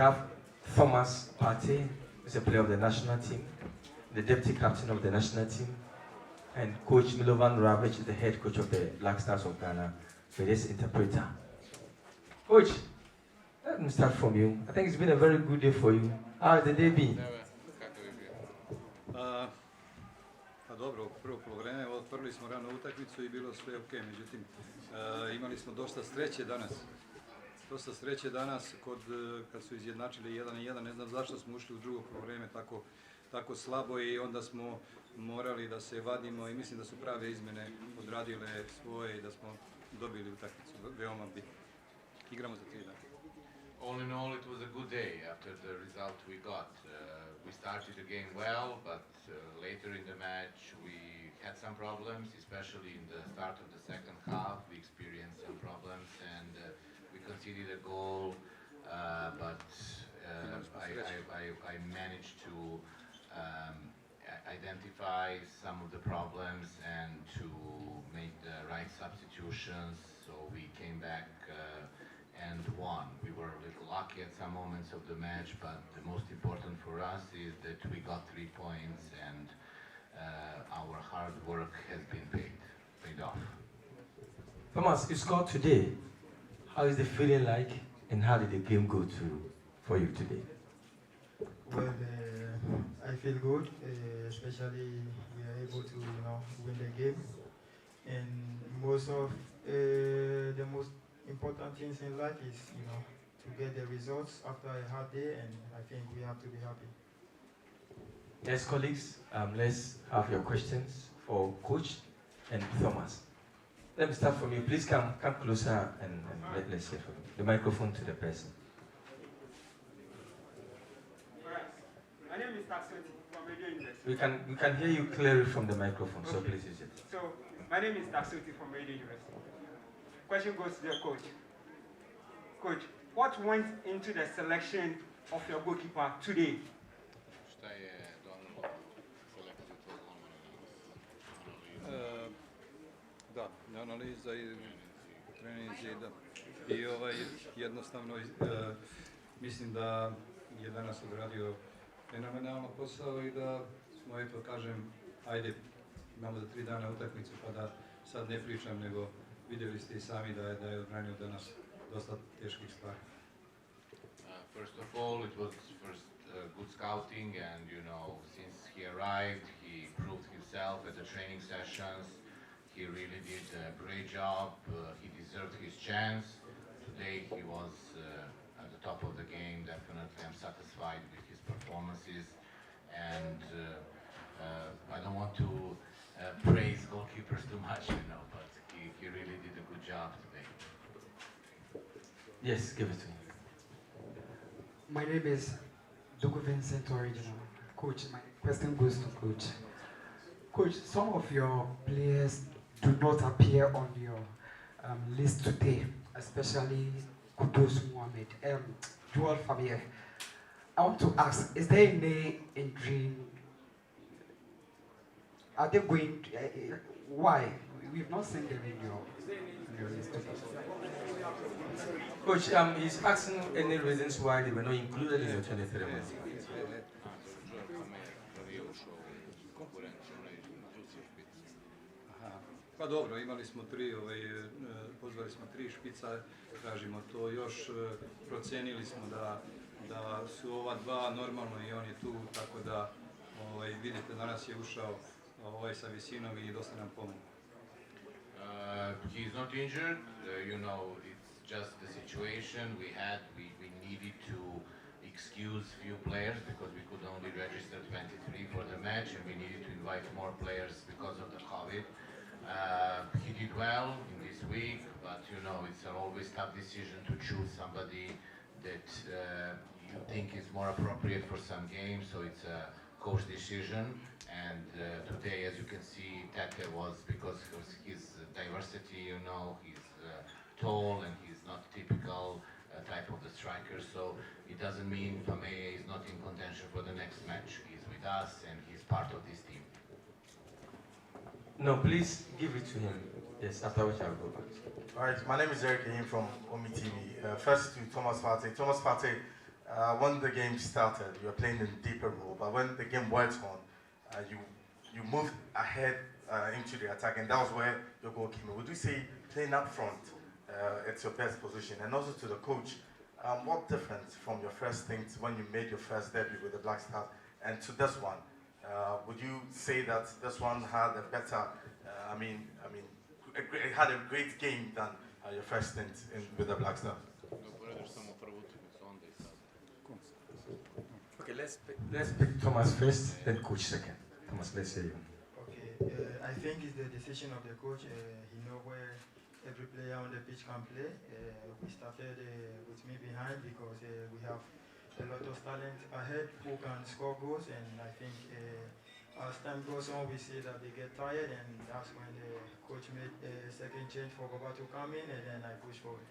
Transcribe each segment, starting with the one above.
have Thomas Partey, who's a player of the national team, the deputy captain of the national team, and Coach Milovan Rajevac is the head coach of the Black Stars of Ghana, with this interpreter. Coach, let me start from you. I think it's been a very good day for you. How has the day been? Pa dobro, prvo polovreme otvorili smo rano utakmicu i bilo sve ok, međutim imali smo dosta sreće danas kad su izjednačili 1-1, ne znam zašto smo ušli u drugo polovreme tako slabo i onda smo morali da se vadimo i mislim da su prave izmene odradile svoje i da smo dobili utakmicu, veoma bitno. Igramo za 3 dana. All in all, it was a good day after the result we got. We started the game well, but later in the match we had some problems, especially in the start of the second half. We experienced some problems and we conceded a goal, but I managed to identify some of the problems and to make the right substitutions, so we came back and won. We were a little lucky at some moments of the match, but the most important for us is that we got 3 points and our hard work has been paid off. Thomas, you scored today. How is the feeling like, and how did the game go for you today? Well, I feel good, especially we are able to, win the game. And the most important things in life is, to get the results after a hard day, and I think we have to be happy. Yes, colleagues, let's have your questions for Coach and Thomas. Let me start from you. Please come closer and let's hear from you. The microphone to the person. My name is Taksoti from Radio University. We can hear you clearly from the microphone, so please use it. So, my name is Taksoti from Radio University. Question goes to the coach. Coach, what went into the selection of your goalkeeper today? Da, analiza i treninzi, da. I jednostavno mislim da je danas odradio fenomenalno posao i da smo, eto kažem, ajde, imamo za 3 dana utakmicu pa da sad ne pričam, nego vidjeli ste i sami da je odbranio danas dosta teških stvari. First of all, it was first good scouting, and since he arrived, he proved himself at the training sessions. He really did a great job. He deserved his chance. Today he was at the top of the game. Definitely, I'm satisfied with his performances, and I don't want to praise goalkeepers too much, but he really did a good job today. Yes, give it to me. My name is Dugu Vincent Original. Coach, my question goes to Coach. Coach, some of your players do not appear on your list today, especially Kudus Mohamed, Joel Fabier. I want to ask, is there any injury? Are they going to, why? We've not seen them in your list. Coach, he's asking any reasons why they were not included in your 23 months. Pa dobro, imali smo pozvali smo 3 špica, tražimo to još, procijenili smo da su ova 2 normalno i on je tu, tako da vidite danas je ušao sa visinom i dosta nam pomogao. He's not injured, it's just the situation we had. We needed to excuse few players because we could only register 23 for the match, and we needed to invite more players because of the COVID. He did well in this week, but it's always tough decision to choose somebody that you think is more appropriate for some games, so it's a coach decision. And today, as you can see, Tete was, because of his diversity, he's tall and he's not typical type of the striker, so it doesn't mean Fameye is not in contention for the next match. He's with us and he's part of this team. No, please give it to him. Yes, after which I'll go back. All right, my name is Eric Ahim from Omi TV. First to Thomas Partey. Thomas Partey, when the game started, you were playing in deeper role, but when the game went on, you moved ahead into the attack, and that was where your goal came in. Would you say playing up front, it's your best position? And also to the coach, what difference from your first things when you made your first debut with the Black Stars and to this one? Would you say that this one had a better, it had a great game than your first stint with the Black Stars? Okay, let's pick Thomas first, then coach second. Thomas, let's hear you. Okay, I think it's the decision of the coach. He knows where every player on the pitch can play. We started with me behind because we have a lot of talent ahead who can score goals, and I think as time goes on, we see that they get tired, and that's when the coach made a second change for Baba to come in, and then I push forward.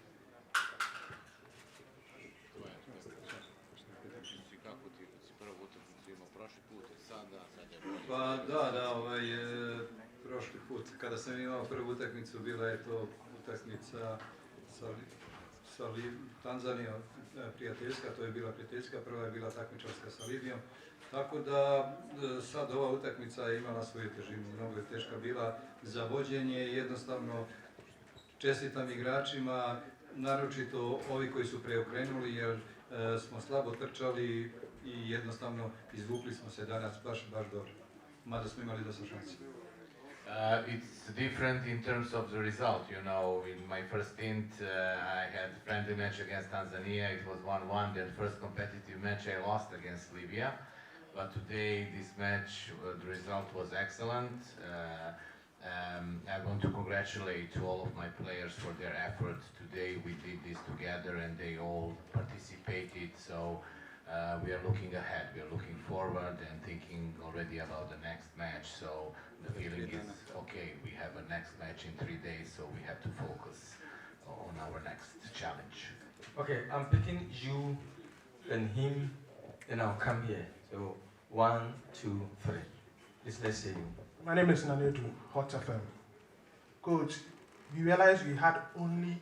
Pa prošli put kada sam imao prvu utakmicu, bila je to utakmica sa Tanzanijom, prijateljska, to je bila prijateljska, prva je bila takmičarska sa Libijom. Tako da sad ova utakmica je imala svoju težinu, mnogo je teška bila za vođenje, jednostavno čestitam igračima, naročito ovi koji su preokrenuli jer smo slabo trčali i jednostavno izvukli smo se danas baš dobro, mada smo imali dosta šansi. It's different in terms of the result, you know. In my first stint, I had a friendly match against Tanzania. It was 1-1. The first competitive match I lost against Libya. But today, this match, the result was excellent. I want to congratulate all of my players for their efforts. Today, we did this together and they all participated. So we are looking ahead, we are looking forward and thinking already about the next match. So the feeling is, okay, we have a next match in 3 days, so we have to focus on our next challenge. Okay, I'm picking you and him, and I'll come here. So 1, 2, 3. Let's say you. My name is Nanedu, Hot FM. Coach, we realized we had only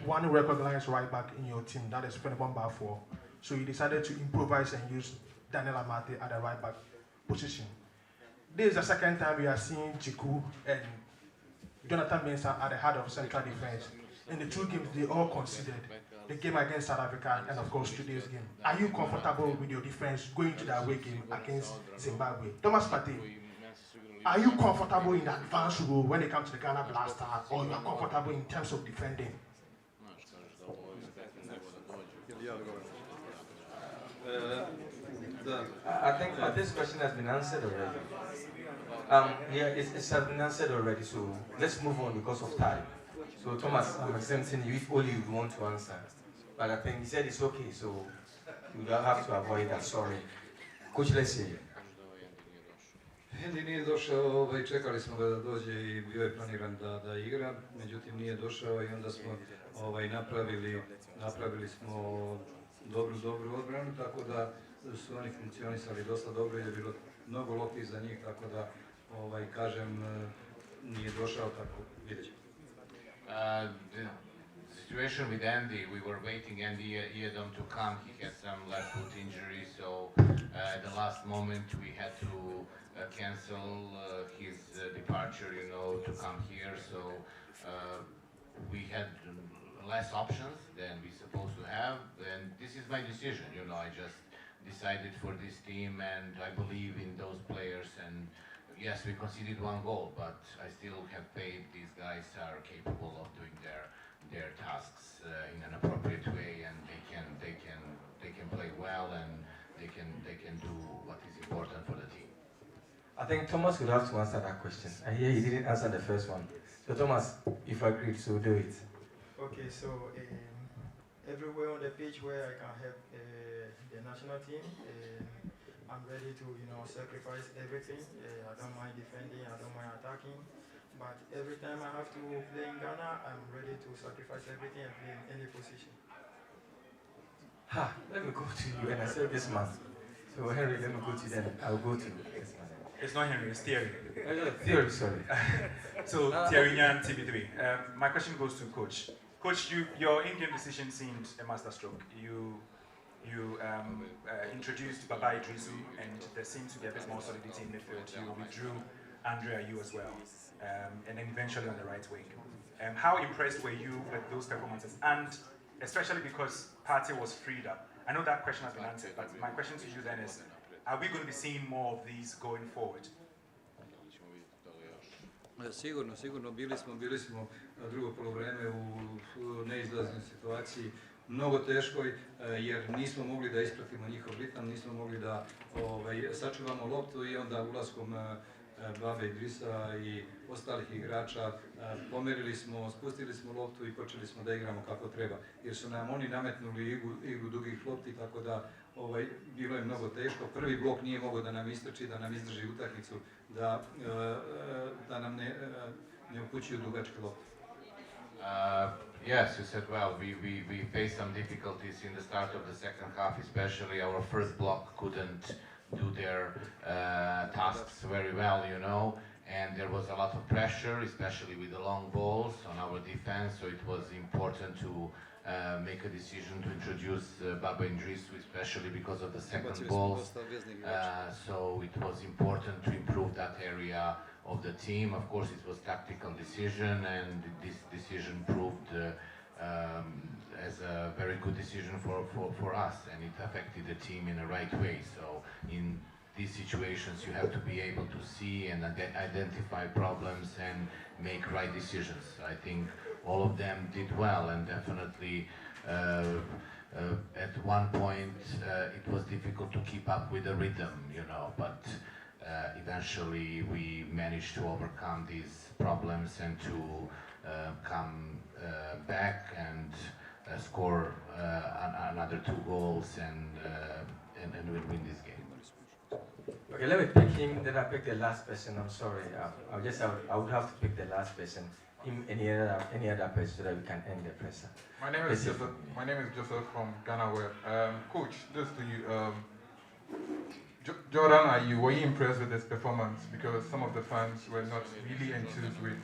one recognized right back in your team, that is Fenibon Bafor. So you decided to improvise and use Daniel Amate at the right back position. This is the second time we are seeing Chiku and Jonathan Mensah at the heart of central defense. In the 2 games they all conceded, the game against South Africa and of course today's game. Are you comfortable with your defense going to the away game against Zimbabwe? Thomas Partey, are you comfortable in the advanced role when it comes to the Ghana Blaster, or you are comfortable in terms of defending? I think this question has been answered already. Yeah, it has been answered already, so let's move on because of time. So Thomas, I'm exempting you if only you want to answer. But I think he said it's okay, so you don't have to avoid that, sorry. Coach, let's see. Hendi nije došao, čekali smo ga da dođe i bio je planiran da igra, međutim nije došao i onda smo napravili smo dobru odbranu, tako da su oni funkcionisali dosta dobro i je bilo mnogo lopti za njih, tako da kažem nije došao, tako vidjet ćemo. The situation with Andy, we were waiting Andy Edom to come. He had some left foot injury, so at the last moment we had to cancel his departure, you know, to come here. So we had less options than we supposed to have, and this is my decision. You know, I just decided for this team, and I believe in those players. And yes, we conceded 1 goal, but I still have faith these guys are capable of doing their tasks in an appropriate way, and they can play well, and they can do what is important for the team. I think Thomas would have to answer that question. I hear he didn't answer the first one. So Thomas, if you agreed, so do it. Okay, so everywhere on the pitch where I can help the national team, I'm ready to, sacrifice everything. I don't mind defending, I don't mind attacking. But every time I have to play in Ghana, I'm ready to sacrifice everything and play in any position. Let me go to you, and I said this man. So Henry, let me go to you then. I'll go to this man. It's not Henry, it's Thierry. Thierry, sorry. So Thierry Nyan, TV3. My question goes to Coach. Coach, your in-game decision seemed a masterstroke. You you introduced Baba Idrisu, and there seems to be a bit more solidity in midfield. You withdrew Andre Ayew as well, and then eventually on the right wing. How impressed were you with those performances? And especially because Partey was freed up. I know that question has been answered, but my question to you then is, are we going to be seeing more of these going forward? Sigurno, bili smo drugo poluvreme u neizlaznoj situaciji, mnogo teškoj, jer nismo mogli da ispratimo njihov ritam, nismo mogli da sačuvamo loptu i onda ulaskom Babe Idrisa i ostalih igrača pomerili smo, spustili smo loptu i počeli smo da igramo kako treba, jer su nam oni nametnuli igru dugih lopti, tako da bilo je mnogo teško. Prvi blok nije mogao da nam istrči, da nam izdrži utakmicu, da nam ne upućuju dugačke lopte. Yes, you said well. We faced some difficulties in the start of the second half, especially our first block couldn't do their tasks very well, you know, and there was a lot of pressure, especially with the long balls on our defense, so it was important to make a decision to introduce Baba Idrisu, especially because of the second balls. So it was important to improve that area of the team. Of course, it was tactical decision, and this decision proved as a very good decision for us, and it affected the team in the right way. So in these situations, you have to be able to see and identify problems and make right decisions. I think all of them did well, and definitely at one point it was difficult to keep up with the rhythm, you know, but eventually we managed to overcome these problems and to come back and score another 2 goals and win this game. Okay, let me pick him, then I'll pick the last person. I'm sorry. I would have to pick the last person. Him, any other person, so that we can end the presser. My name is Joseph from Ghana Web. Coach, this to you. Jordan, were you impressed with his performance? Because some of the fans were not really enthused with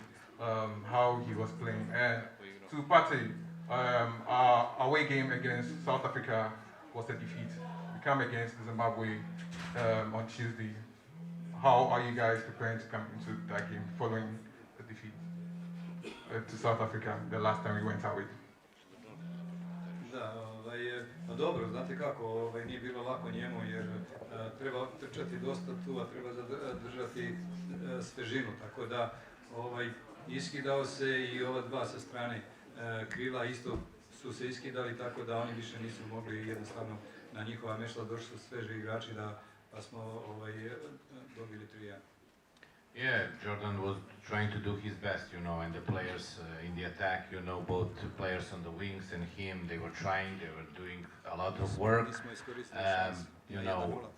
how he was playing. And to Partey, our away game against South Africa was a defeat. We come against Zimbabwe on Tuesday. How are you guys preparing to come into that game following the defeat to South Africa the last time we went away? Da, pa dobro, znate kako, nije bilo lako njemu jer treba trčati dosta tu, a treba zadržati svežinu, tako da iskidao se i ova dva sa strane krila isto su se iskidali, tako da oni više nisu mogli jednostavno na njihova mešla, došli su sveži igrači pa smo dobili 3-1. Yeah, Jordan was trying to do his best, you know, and the players in the attack, you know, both players on the wings and him, they were trying, they were doing a lot of work. You know,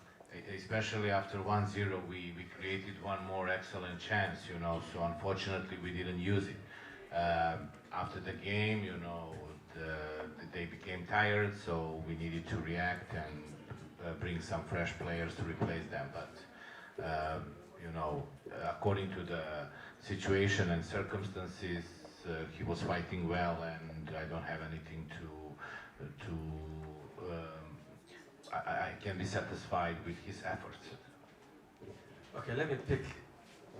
especially after 1-0, we created one more excellent chance, you know, so unfortunately we didn't use it. After the game, you know, they became tired, so we needed to react and bring some fresh players to replace them, but you know, according to the situation and circumstances, he was fighting well, and I don't have anything I can be satisfied with his efforts. Okay, let me pick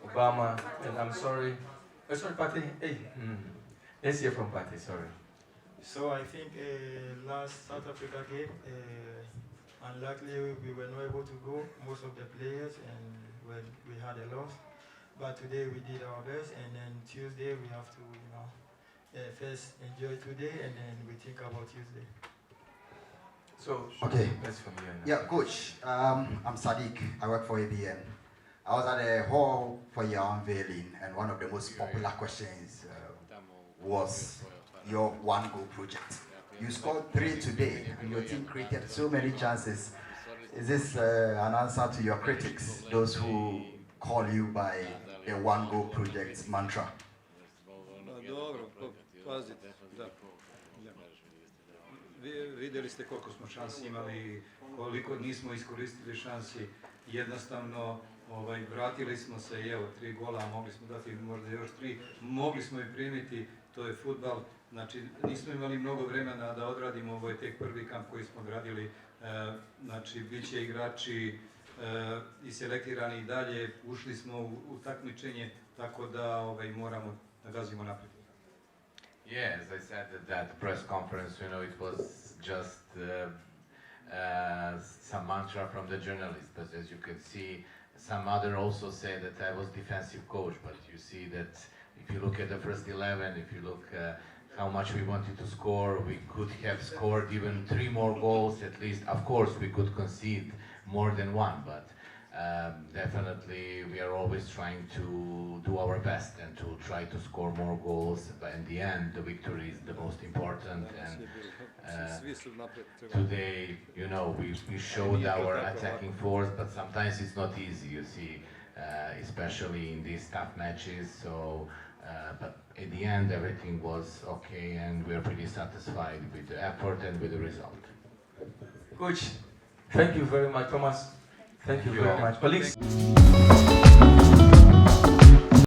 Obama, and I'm sorry. Oh, sorry, Partey. Hey, let's hear from Partey, sorry. So I think last South Africa game, unluckily we were not able to go, most of the players, and when we had a loss. But today we did our best, and then Tuesday we have to, you know, first enjoy today, and then we think about Tuesday. So, okay, that's from you. Yeah, Coach, I'm Sadiq, I work for ABN. I was at the hall for your unveiling, and one of the most popular questions was your one-goal project. You scored 3 today, and your team created so many chances. Is this an answer to your critics, those who call you by the one-goal project mantra? Dobro, pazite, da. Vidjeli ste koliko smo šansi imali, koliko nismo iskoristili šansi. Jednostavno, vratili smo se i evo 3 gola, mogli smo dati možda još 3, mogli smo i primiti to je fudbal. Znači, nismo imali mnogo vremena da odradimo, ovo je tek prvi kamp koji smo odradili. Znači, bit će igrači i selektirani i dalje, ušli smo u takmičenje, tako da moramo da gazimo naprijed. Yeah, as I said at that press conference, it was just some mantra from the journalists, but as you can see, some other also say that I was defensive coach, but you see that if you look at the first 11, if you look how much we wanted to score, we could have scored even 3 more goals at least. Of course, we could concede more than 1, but definitely we are always trying to do our best and to try to score more goals, but in the end the victory is the most important. And today, we showed our attacking force, but sometimes it's not easy, you see, especially in these tough matches. So but at the end everything was okay and we are pretty satisfied with the effort and with the result. Coach, thank you very much. Thomas, thank you very much. Colleagues.